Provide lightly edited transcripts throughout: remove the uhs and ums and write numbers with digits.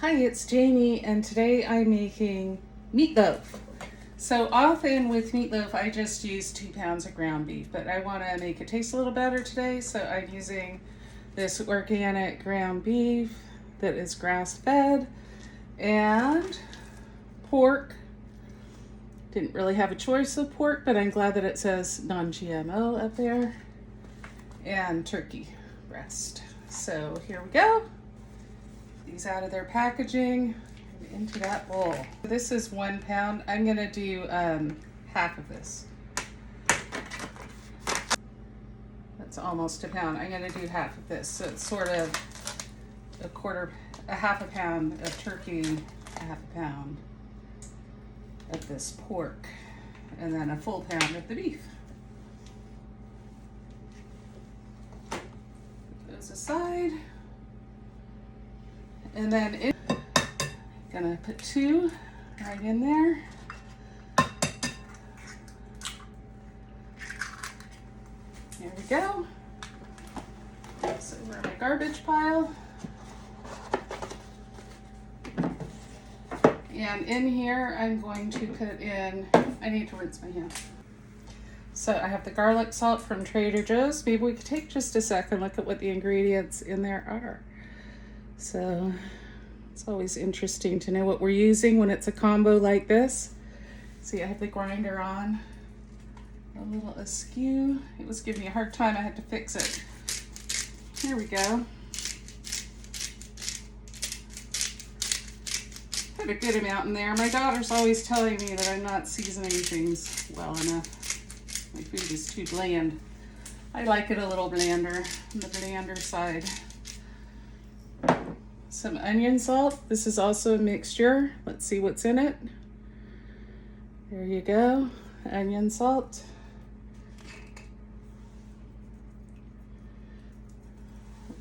Hi, it's Jamie, and today I'm making meatloaf. So often with meatloaf, I just use 2 pounds of ground beef, but I want to make it taste a little better today, so I'm using this organic ground beef that is grass-fed and pork. Didn't really have a choice of pork, but I'm glad that it says non-GMO up there, and turkey breast. So here we go. These out of their packaging and into that bowl. This is 1 pound. I'm gonna do half of this. That's almost a pound. I'm gonna do half of this. So it's sort of a half a pound of turkey, a half a pound of this pork, and then a full pound of the beef. Put those aside. And then gonna put 2 right in there. There we go. So we're in my garbage pile. And in here, I'm going to put in, I need to rinse my hands. So I have the garlic salt from Trader Joe's. Maybe we could take just a second, look at what the ingredients in there are. So it's always interesting to know what we're using when it's a combo like this. See, I have the grinder on a little askew. It was giving me a hard time. I had to fix it. Here we go. Put a good amount in there. My daughter's always telling me that I'm not seasoning things well enough. My food is too bland. I like it a little blander, on the blander side. Some onion salt. This is also a mixture. Let's see what's in it. There you go, onion salt.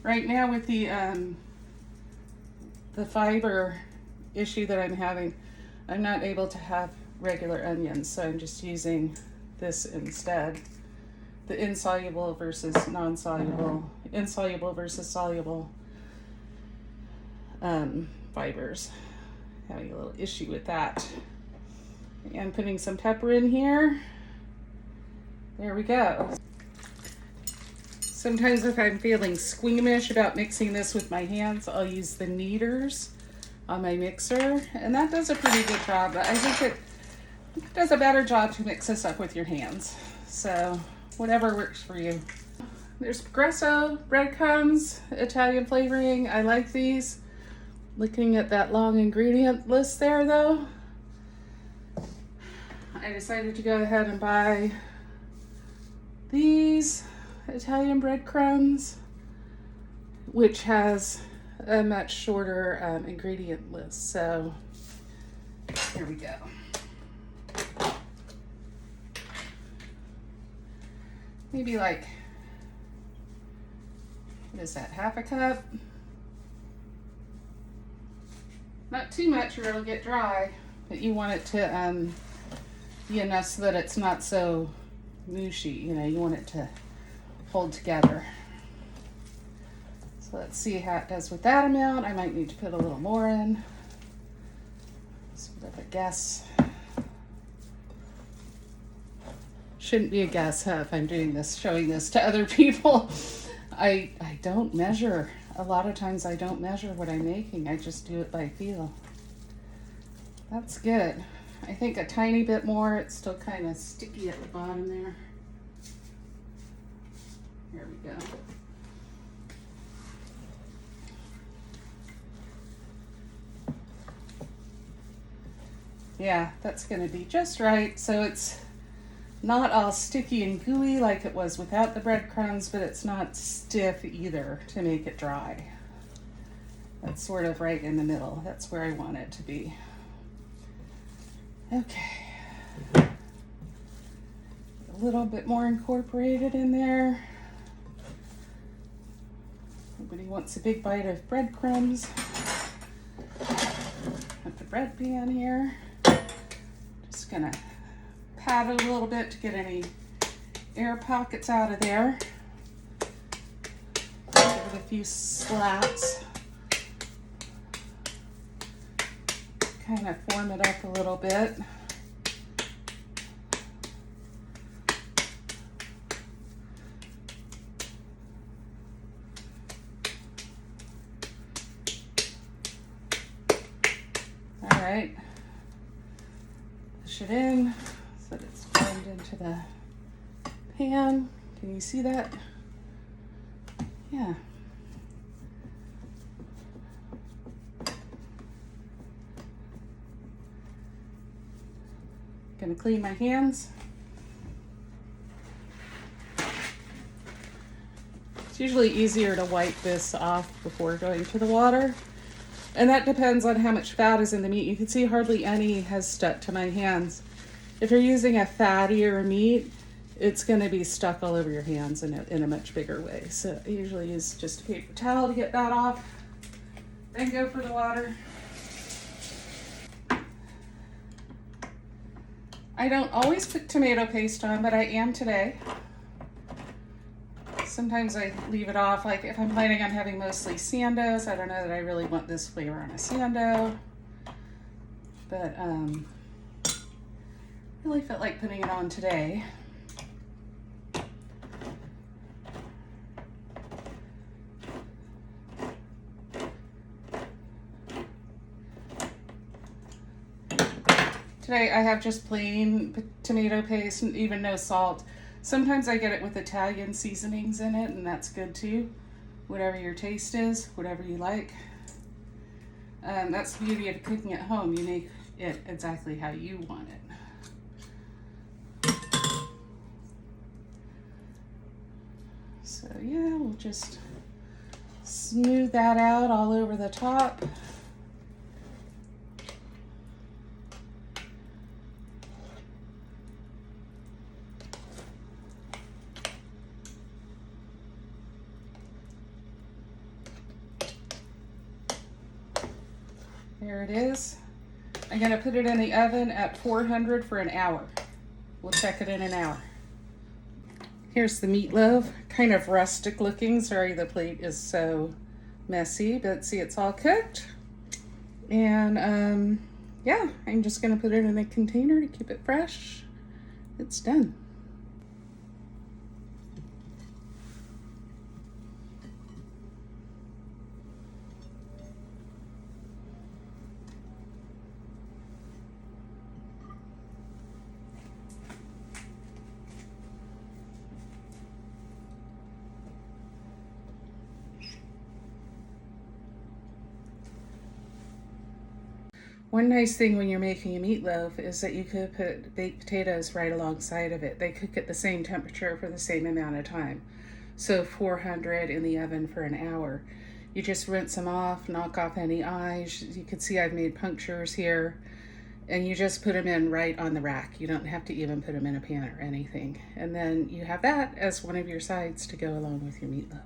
Right now with the fiber issue that I'm having, I'm not able to have regular onions, so I'm just using this instead. The insoluble versus non-soluble, insoluble versus soluble fibers. Having a little issue with that. And putting some pepper in here. There we go. Sometimes if I'm feeling squeamish about mixing this with my hands, I'll use the kneaders on my mixer, and that does a pretty good job. But I think it does a better job to mix this up with your hands. So whatever works for you. There's Progresso breadcrumbs, Italian flavoring. I like these. Looking at that long ingredient list there though, I decided to go ahead and buy these Italian breadcrumbs, which has a much shorter ingredient list. So here we go. Maybe like, what is that, half a cup? Not too much or it'll get dry, but you want it to be enough so that it's not so mushy. You know, you want it to hold together. So let's see how it does with that amount. I might need to put a little more in. Sort of a guess. Shouldn't be a guess, huh, if I'm doing this, showing this to other people. I don't measure. A lot of times I don't measure what I'm making. I just do it by feel. That's good. I think a tiny bit more. It's still kind of sticky at the bottom there. Here we go. Yeah, that's gonna be just right. So it's not all sticky and gooey like it was without the breadcrumbs, but it's not stiff either to make it dry. That's sort of right in the middle. That's where I want it to be. Okay. A little bit more incorporated in there. Nobody wants a big bite of breadcrumbs. Put the bread pan here. Just gonna pat it a little bit to get any air pockets out of there. Give it a few slaps. kind of form it up a little bit. All right, push it in so that it's formed into the pan. Can you see that? Yeah. Gonna clean my hands. It's usually easier to wipe this off before going to the water. And that depends on how much fat is in the meat. You can see hardly any has stuck to my hands. If you're using a fattier meat, it's gonna be stuck all over your hands in a much bigger way. So I usually use just a paper towel to get that off, then go for the water. I don't always put tomato paste on, but I am today. Sometimes I leave it off, like if I'm planning on having mostly sandos, I don't know that I really want this flavor on a sando. But really felt like putting it on today. Today I have just plain tomato paste and even no salt. Sometimes I get it with Italian seasonings in it, and that's good too. Whatever your taste is, whatever you like. That's the beauty of cooking at home. You make it exactly how you want it. So yeah, we'll just smooth that out all over the top. There it is. I'm gonna put it in the oven at 400 for an hour. We'll check it in an hour. Here's the meatloaf, kind of rustic looking. Sorry the plate is so messy, but see it's all cooked. And yeah, I'm just gonna put it in a container to keep it fresh. It's done. One nice thing when you're making a meatloaf is that you could put baked potatoes right alongside of it. They cook at the same temperature for the same amount of time. So 400 in the oven for an hour. You just rinse them off, knock off any eyes. You can see I've made punctures here. And you just put them in right on the rack. You don't have to even put them in a pan or anything. And then you have that as one of your sides to go along with your meatloaf.